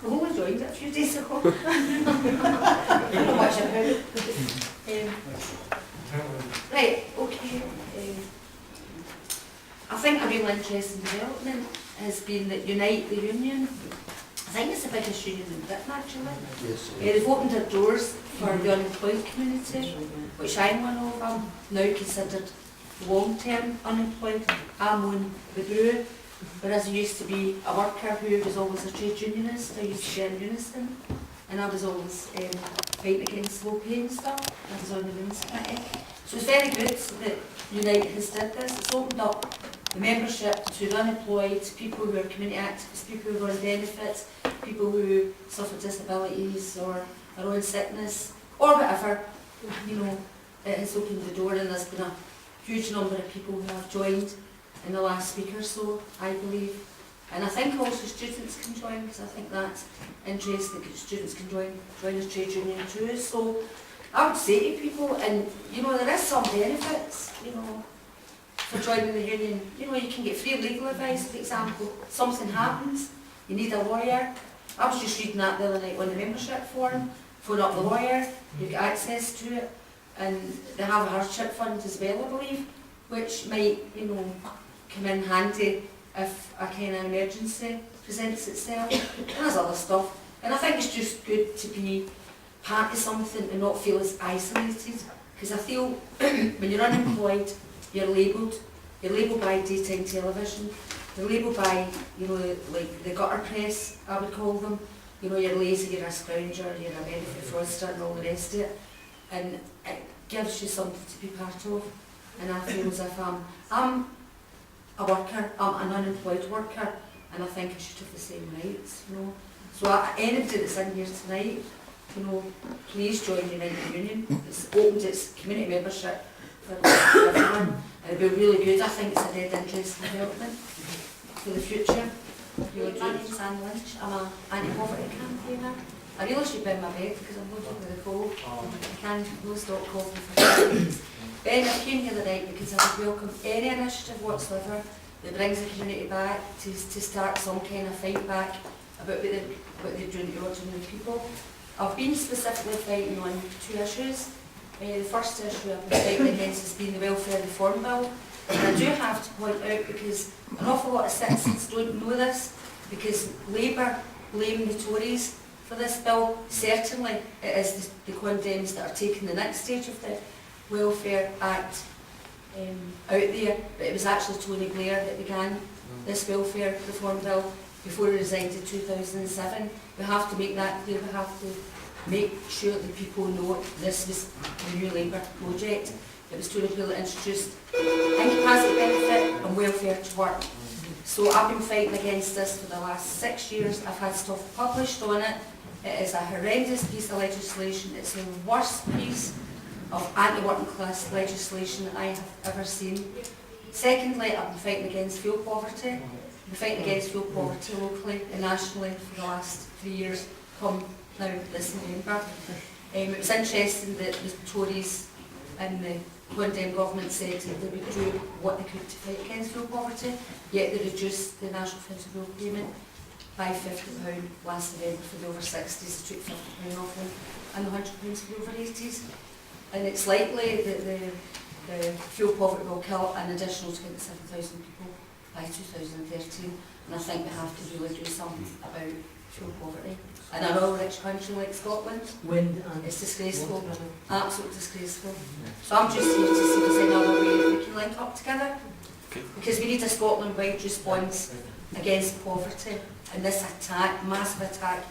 I've only joined it a few days ago. I don't know much about it. Right, okay. I think a real interesting development has been that Unite the Union. I think it's the biggest union in Britain actually. Yes. They've opened their doors for the unemployed community, which I'm one of. I'm now considered long-term unemployed. I'm on the brew, whereas I used to be a worker who was always a trade unionist. I used to be in unison, and I was always fighting against low pay and stuff. I was on the women's committee. So it's very good that Unite has did this. It's opened up the membership to the unemployed, people who are community activists, people who are on benefits, people who suffer disabilities or are on sickness, or whatever. You know, it has opened the door, and there's been a huge number of people who have joined in the last week or so, I believe. And I think also students can join, because I think that's interesting that students can join the trade union too. So I would say to people, and you know, there is some benefits, you know, for joining the union. You know, you can get free legal advice, for example. Something happens, you need a lawyer. I was just reading that the other night on the membership form. Phone up the lawyer, you get access to it, and they have a hardship fund as well, I believe, which might, you know, come in handy if a kind of emergency presents itself. And there's other stuff. And I think it's just good to be part of something and not feel as isolated. Because I feel when you're unemployed, you're labelled by daytime television, you're labelled by, you know, like the gutter press, I would call them. You know, you're lazy, you're a scrounger, you're a benefit fraudster and all the rest of it. And it gives you something to be part of. And I feel as if I'm a worker, I'm an unemployed worker, and I think I should have the same rights, you know. So anybody that's in here tonight, you know, please join Unite the Union. It's opened its community membership for everyone, and it'll be really good. I think it's a dead interesting development for the future. My name's Lynch. I'm an anti-poverty campaigner. I really should be in my bed because I'm looking with the cold. I can't no stop coughing for days. But anyway, I came here tonight because I would welcome any initiative whatsoever that brings the community back to start some kind of fight back about what they're doing to ordinary people. I've been specifically fighting on two issues. The first issue I've been fighting against has been the Welfare Reform Bill. And I do have to point out, because an awful lot of citizens don't know this, because Labour blame the Tories for this bill. Certainly it is the Condems that are taking the next stage of the Welfare Act out there, but it was actually Tony Blair that began this Welfare Reform Bill before he resigned in 2007. We have to make that clear. We have to make sure that people know this was a new Labour project. It was Tony Blair that introduced incapacity benefit and welfare to work. So I've been fighting against this for the last 6 years. I've had stuff published on it. It is a horrendous piece of legislation. It's the worst piece of anti-working class legislation that I have ever seen. Secondly, I've been fighting against fuel poverty. I've been fighting against fuel poverty locally and nationally for the last 3 years, come now this November. It was interesting that the Tories and the Condem government said that they would do what they could to fight against fuel poverty, yet they reduced the national federal bill payment by £50 last November for the over 60s. They took £50 off them, and the £100 for the over 80s. And it's likely that the fuel poverty will kill an additional 27,000 people by 2013. And I think we have to really do something about fuel poverty. And in a rich country like Scotland, it's disgraceful, absolutely disgraceful. So I'm just here to see if there's another way that we can link up together. Because we need a Scotland-wide response against poverty. And this attack, massive attack